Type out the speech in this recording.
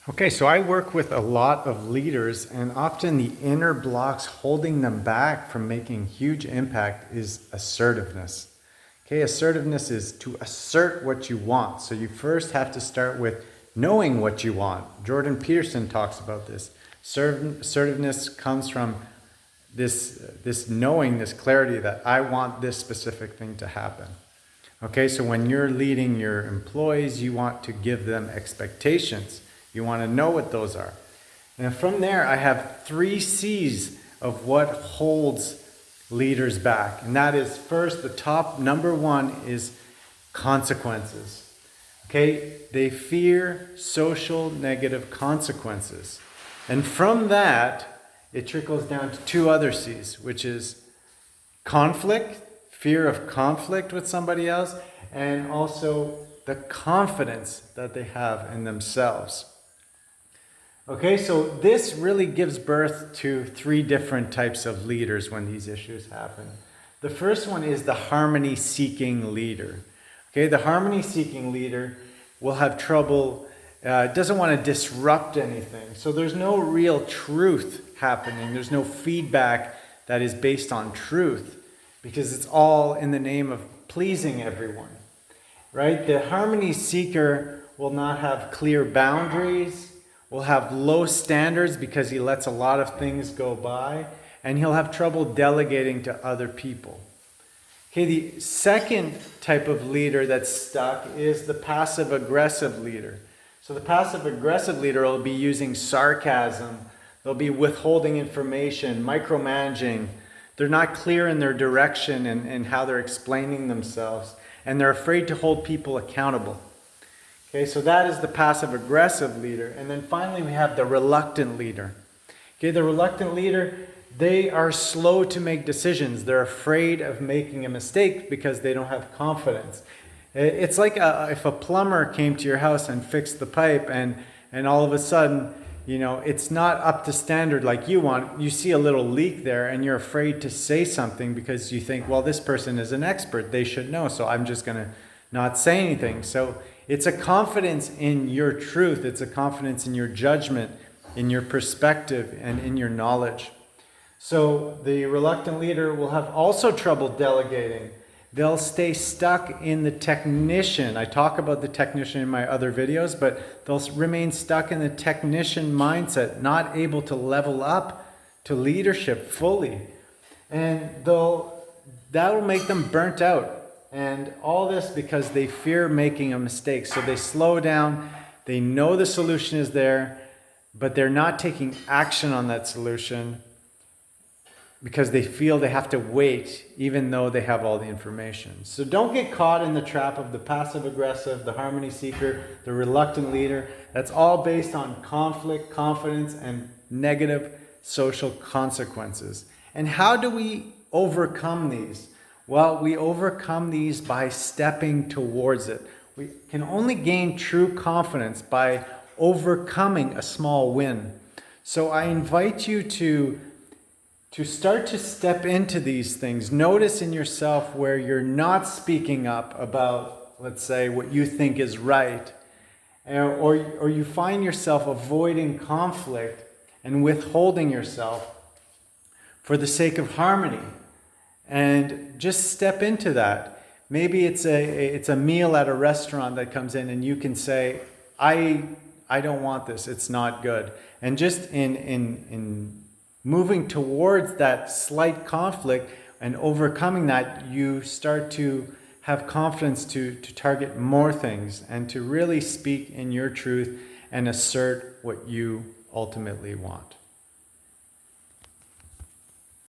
Okay, so I work with a lot of leaders, and often the inner blocks holding them back from making huge impact is assertiveness. Okay, assertiveness is to assert what you want. So you first have to start with knowing what you want. Jordan Peterson talks about this. Assertiveness comes from this knowing, this clarity that I want this specific thing to happen. Okay, so when you're leading your employees, you want to give them expectations. You want to know what those are. And from there, I have 3 C's of what holds leaders back. And that is first, the top number 1 is consequences. Okay, they fear social negative consequences. And from that, it trickles down to 2 other C's, which is conflict, fear of conflict with somebody else, and also the confidence that they have in themselves. Okay, so this really gives birth to 3 different types of leaders when these issues happen. The first one is the harmony-seeking leader. Okay, the harmony-seeking leader will have trouble, doesn't want to disrupt anything. So there's no real truth happening. There's no feedback that is based on truth because it's all in the name of pleasing everyone. Right? The harmony seeker will not have clear boundaries, will have low standards because he lets a lot of things go by, and he'll have trouble delegating to other people. Okay, the second type of leader that's stuck is the passive-aggressive leader. So the passive-aggressive leader will be using sarcasm, they'll be withholding information, micromanaging. They're not clear in their direction and how they're explaining themselves, and they're afraid to hold people accountable. Okay, so that is the passive-aggressive leader. And then finally we have the reluctant leader. Okay, the reluctant leader, they are slow to make decisions. They're afraid of making a mistake because they don't have confidence. It's like if a plumber came to your house and fixed the pipe and all of a sudden, it's not up to standard like you want. You see a little leak there and you're afraid to say something because you think, well, this person is an expert. They should know, so I'm just going to not say anything. So it's a confidence in your truth. It's a confidence in your judgment, in your perspective, and in your knowledge. So the reluctant leader will have also trouble delegating. They'll stay stuck in the technician. I talk about the technician in my other videos, but they'll remain stuck in the technician mindset, not able to level up to leadership fully. And that'll make them burnt out. And all this because they fear making a mistake. So they slow down, they know the solution is there, but they're not taking action on that solution because they feel they have to wait even though they have all the information. So don't get caught in the trap of the passive-aggressive, the harmony seeker, the reluctant leader. That's all based on conflict, confidence, and negative social consequences. And how do we overcome these? Well, we overcome these by stepping towards it. We can only gain true confidence by overcoming a small win. So I invite you to start to step into these things. Notice in yourself where you're not speaking up about, let's say, what you think is right, or you find yourself avoiding conflict and withholding yourself for the sake of harmony. And just step into that. Maybe it's a meal at a restaurant that comes in and you can say, I don't want this, it's not good. And just in moving towards that slight conflict and overcoming that, you start to have confidence to target more things and to really speak in your truth and assert what you ultimately want.